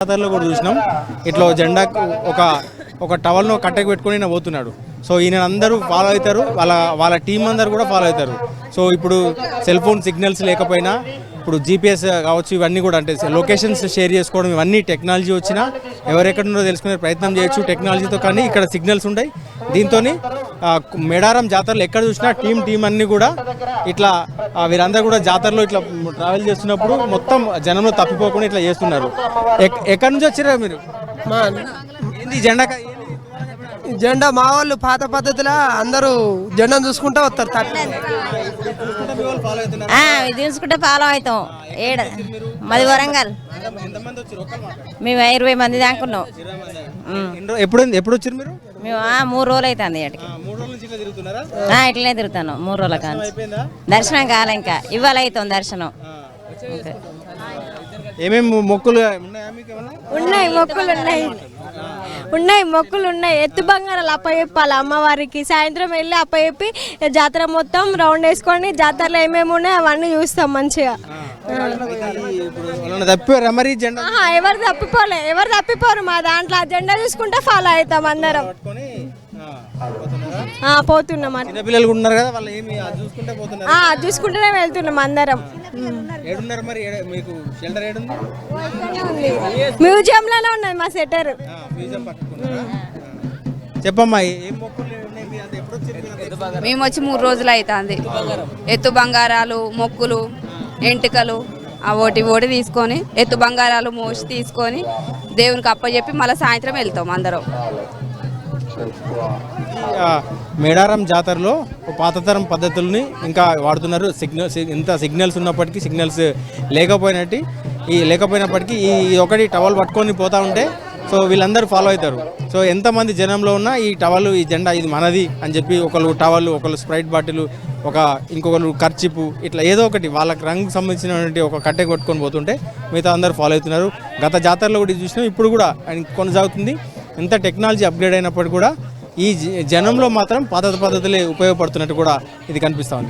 జాతరలో కూడా చూసినాం ఇట్లా జెండాకు ఒక టవల్ను కట్టెకి పెట్టుకొని ఈయన పోతున్నాడు. సో ఈయన అందరూ ఫాలో అవుతారు, వాళ్ళ టీం అందరూ కూడా ఫాలో అవుతారు. సో ఇప్పుడు సెల్ ఫోన్ సిగ్నల్స్ లేకపోయినా ఇప్పుడు జీపీఎస్ కావచ్చు, ఇవన్నీ కూడా అంటే లొకేషన్స్ షేర్ చేసుకోవడం, ఇవన్నీ టెక్నాలజీ వచ్చినా ఎవరెక్కడున్నారో తెలుసుకునే ప్రయత్నం చేయొచ్చు టెక్నాలజీతో. కానీ ఇక్కడ సిగ్నల్స్ ఉంటాయి. దీంతో మేడారం జాతరలో ఎక్కడ చూసినా టీం అన్నీ కూడా ఇట్లా వీరందరూ కూడా జాతరలో ఇట్లా ట్రావెల్ చేస్తున్నప్పుడు మొత్తం జనంలో తప్పిపోకుండా ఇట్లా చేస్తున్నారు. ఎక్కడి నుంచి వచ్చారా మీరు? ఏంది జెండా మా వాళ్ళు పాత పద్ధతిలో అందరూ జెండాను చూసుకుంటూ వస్తారు. చూసుకుంటే ఫాలో అవుతాం. మాది వరంగల్. మేము 20 మంది దాకున్నాం. ఎప్పుడు వచ్చారు మీరు? మేము 3 రోజులు అవుతుంది. ఇట్లనే తిరుగుతాను 3 రోజుల కానీ. దర్శనం కాలే, ఇంకా ఇవాళ అవుతాం దర్శనం. ఏమేమి మొక్కులు ఉన్నాయి మొక్కులు ఉన్నాయి. ఎత్తు బంగారాలు అప్పచెప్పాలి అమ్మవారికి. సాయంత్రం వెళ్ళి అప్పచెప్పి జాతర మొత్తం రౌండ్ వేసుకొని జాతరలో ఏమేమి ఉన్నాయో అవన్నీ చూస్తాం మంచిగా. ఎవరు తప్పిపోరు. మా దాంట్లో జెండా చూసుకుంటే ఫాలో అవుతాం అందరం. పోతున్నాం. చూసుకుంటూనే వెళ్తున్నాం అందరం. మ్యూజియం లోనే ఉన్నది మా సెటర్. చెప్పమ్మా. మేము వచ్చి 3 రోజులు అవుతుంది. ఎత్తు బంగారాలు, మొక్కులు, ఎంటుకలు ఓటి తీసుకొని ఎత్తు బంగారాలు మోసి తీసుకొని దేవునికి అప్పచెప్పి మళ్ళీ సాయంత్రం వెళ్తాం అందరం. మేడారం జాతరలో పాతతరం పద్ధతుల్ని ఇంకా వాడుతున్నారు. ఇంత సిగ్నల్స్ ఉన్నప్పటికీ సిగ్నల్స్ లేకపోయినప్పటికీ ఈ ఒకటి టవల్ పట్టుకొని పోతూ ఉంటే సో వీళ్ళందరూ ఫాలో అవుతారు. సో ఎంతమంది జనంలో ఉన్నా ఈ టవల్, ఈ జెండా ఇది మనది అని చెప్పి ఒకళ్ళు టవల్, ఒకళ్ళు స్ప్రైట్ బాటిల్, ఇంకొకరు ఖర్చిపు, ఇట్లా ఏదో ఒకటి వాళ్ళకి రంగుకు సంబంధించినటువంటి ఒక కట్టె కొట్టుకొని పోతుంటే మిగతా అందరూ ఫాలో అవుతున్నారు. గత జాతరలో కూడా చూసినాం, ఇప్పుడు కూడా కొనసాగుతుంది. ఎంత టెక్నాలజీ అప్గ్రేడ్ అయినప్పటికీ కూడా ఈ జనంలో మాత్రం పాత పద్ధతులే ఉపయోగపడుతున్నట్టు కూడా ఇది కనిపిస్తూ ఉంది.